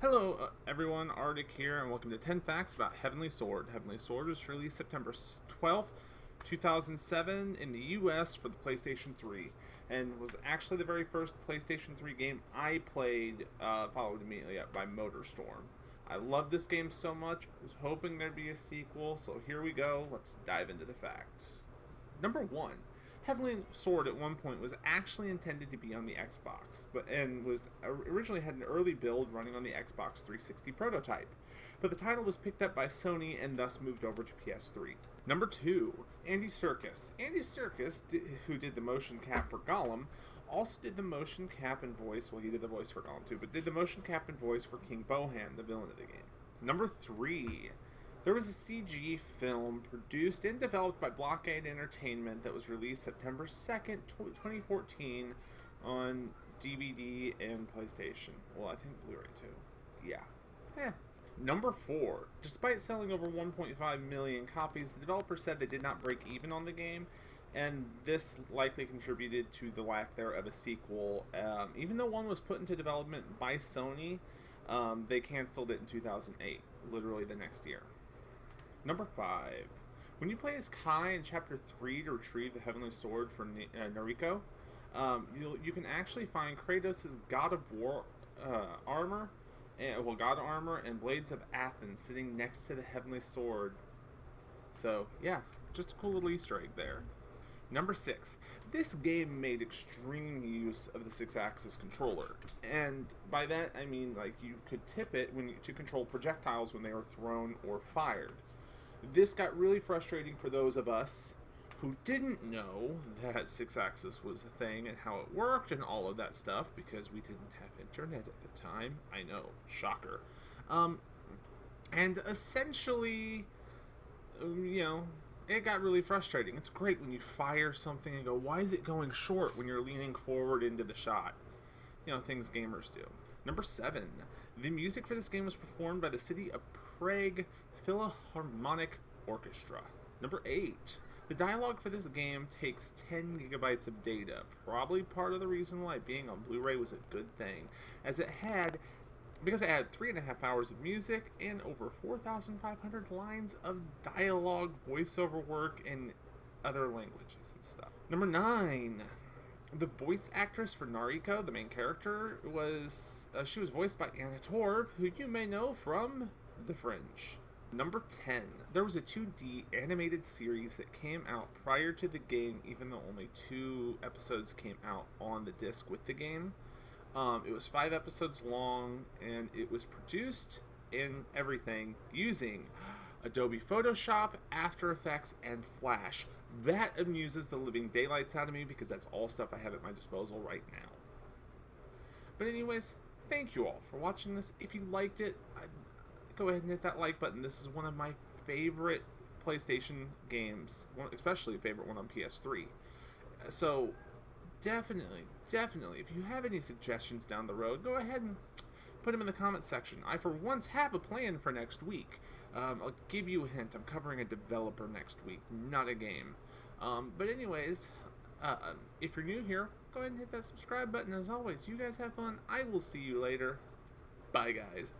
Hello, everyone. Arctic here, and welcome to 10 Facts about Heavenly Sword. Heavenly Sword was released September 12th, 2007 in the US for the PlayStation 3, and was actually the very first PlayStation 3 game I played, followed immediately up by MotorStorm. I love this game so much, I was hoping there'd be a sequel, so here we go. Let's dive into the facts. Number 1. Heavenly Sword at one point was actually intended to be on the Xbox, and was originally had an early build running on the Xbox 360 prototype. But the title was picked up by Sony and thus moved over to PS3. Number 2, Andy Serkis. Andy Serkis, who did the motion cap for Gollum, also did the motion cap and voice, well, he did the voice for Gollum too, but did the motion cap and voice for King Bohan, the villain of the game. Number 3, there was a CG film produced and developed by Blockade Entertainment that was released September 2nd, 2014 on DVD and PlayStation. Well, I think Blu-ray too. Yeah. Number 4. Despite selling over 1.5 million copies, the developer said they did not break even on the game, and this likely contributed to the lack there of a sequel. Even though one was put into development by Sony, they canceled it in 2008, literally the next year. Number 5. When you play as Kai in Chapter 3 to retrieve the Heavenly Sword for Nariko, you can actually find Kratos' God of War armor, God armor and Blades of Athens sitting next to the Heavenly Sword. So, yeah, just a cool little Easter egg there. Number 6. This game made extreme use of the 6-axis controller, and by that I mean like you could tip it to control projectiles when they were thrown or fired. This got really frustrating for those of us who didn't know that 6-axis was a thing and how it worked and all of that stuff, because we didn't have internet at the time. I know, shocker. And essentially, it got really frustrating. It's great when you fire something and go, why is it going short when you're leaning forward into the shot? Things gamers do. Number 7. The music for this game was performed by the City of Prague Philharmonic Orchestra. Number 8. The dialogue for this game takes 10 gigabytes of data, probably part of the reason why being on Blu-ray was a good thing, because it had 3.5 hours of music and over 4,500 lines of dialogue, voiceover work, and other languages and stuff. Number 9. The voice actress for Nariko, the main character, she was voiced by Anna Torv, who you may know from The Fringe. Number 10. There was a 2D animated series that came out prior to the game, even though only 2 episodes came out on the disc with the game. It was 5 episodes long, and it was produced in everything using Adobe Photoshop, After Effects, and Flash. That amuses the living daylights out of me because that's all stuff I have at my disposal right now. But anyways, thank you all for watching this. If you liked it, go ahead and hit that like button. This is one of my favorite PlayStation games, especially a favorite one on PS3. So definitely, if you have any suggestions down the road, go ahead and put them in the comments section. I, for once, have a plan for next week. I'll give you a hint. I'm covering a developer next week, not a game. But anyways, if you're new here, go ahead and hit that subscribe button. As always, you guys have fun. I will see you later. Bye, guys.